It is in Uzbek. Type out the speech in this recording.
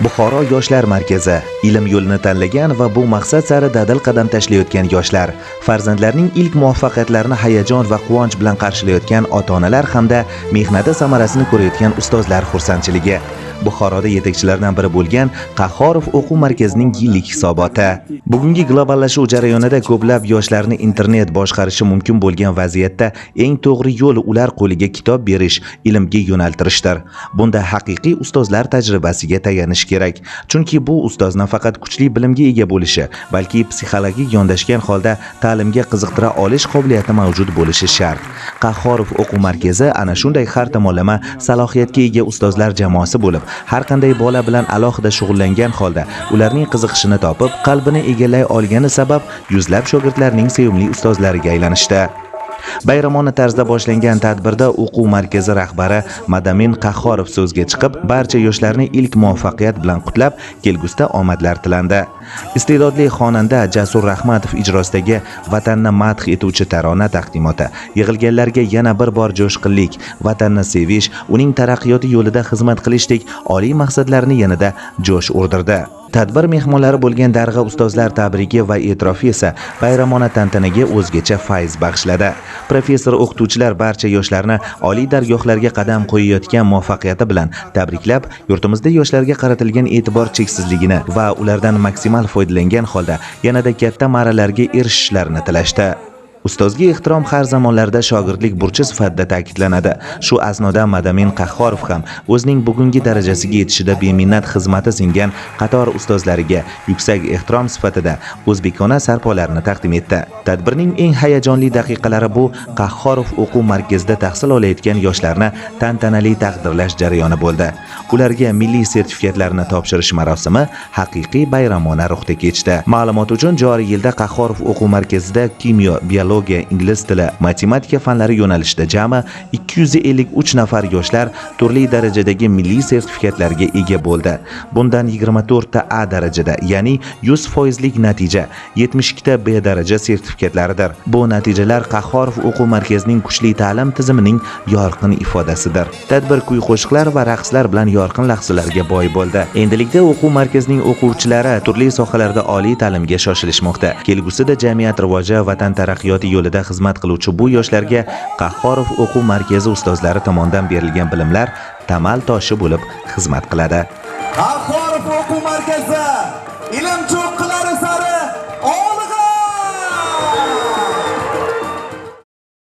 Buxoro yoshlar markazi ilm yo'lini tanlagan va bu maqsad sari dadil qadam tashlayotgan yoshlar, farzandlarining ilk muvaffaqiyatlarini hayajon va quvonch bilan qarshilayotgan ota-onalar hamda mehnati samarasini ko'rayotgan ustozlar xursandchiligi. Buxoroda yetakchilardan biri bo'lgan Qahhorov o'quv markazining yillik hisoboti. Bugungi globallashuv jarayonida ko'plab yoshlarni internet boshqarishi mumkin bo'lgan vaziyatda eng to'g'ri yo'l ular qo'liga kitob berish, ilmga yo'naltirishdir. Bunda haqiqiy ustozlar tajribasiga tayanish kerak. Chunki bu ustoz nafaqat kuchli bilimga ega bo'lishi, balki psixologik yondashgan holda ta'limga qiziqtira olish qobiliyati mavjud bo'lishi shart. Qahhorov o'quv markazi ana shunday har tomonlama salohiyatga ega ustozlar jamoasi bo'lib, har qanday bola bilan alohida shug'ullangan holda ularning qiziqishini topib, qalbini egallay olgani sabab yuzlab shogirdlarning sevimli ustozlariga aylanishdi. Bayramona tarzda boshlangan tadbirda o'quv markazi rahbari Madamin Qahhorov so'zga chiqib, barcha yoshlarni ilk muvaffaqiyat bilan qutlab, kelgusida omadlar tilandi. Iste'dodli xonanda Jasur Rahmatov ijrosidagi vatanni madh etuvchi tarona taqdimoti yig'ilganlarga yana bir bor jo'shqinlik, vatanni sevish, uning taraqqiyoti yo'lida xizmat qilishdek oliy maqsadlarni yanada jo'sh urdirdi. Tadbir mehmonlari bo'lgan Darg'a ustozlar tabrigi va e'tirofi esa bayramona tantanaga o'zgacha fayz bag'ishladi. Professor o'qituvchilar barcha yoshlarni oliy dargohlarga qadam qo'yayotgan muvaffaqiyati bilan tabriklab, yurtimizda yoshlarga qaratilgan e'tibor cheksizligini va ulardan maksimal foydalangan holda yanada katta marralarga erishishlarini tilashdi. Ustozga ehtirom har zamonlarda shogirdlik burchi sifatida ta'kidlanadi. Shu asnoda Madamin Qahhorov ham o'zining bugungi darajasiga yetishida beminnat xizmati singan qator ustozlariga yuksak ehtirom sifatida o'zbekona sarpolarini taqdim etdi. Tadbirning eng hayajonli daqiqalari bu Qahhorov o'quv markazida tahsil olayotgan yoshlarni tantanali taqdirlash jarayoni bo'ldi. Ularga milliy sertifikatlarni topshirish marosimi haqiqiy bayramona ruhda kechdi. Ma'lumot uchun joriy yilda Qahhorov o'quv markazida kimyo, biologiya, ingliz tili, matematika fanlari yo'nalishida jami 253 nafar yoshlar turli darajadagi milliy sertifikatlarga ega bo'ldi. Bundan 24 ta A darajada, ya'ni 100% natija, 72 ta B daraja sertifikatlaridir. Bu natijalar Qahhorov o'quv markazining kuchli ta'lim tizimining yorqin ifodasidir. Tadbir kuy-qo'shiqlar va raqslar bilan yorqin lahzalarga boy bo'ldi. Endilikda o'quv markazining o'quvchilari turli sohalarda oliy ta'limga shoshilishmoqda. Kelgusida jamiyat rivoji, vatan taraqqiyoti yo'lida xizmat qiluvchi bu yoshlarga Qahhorov o'quv markazi ustozlari tomonidan berilgan bilimlar tamal toshi bo'lib xizmat qiladi. Qahhorov o'quv markazi ilm cho'qqi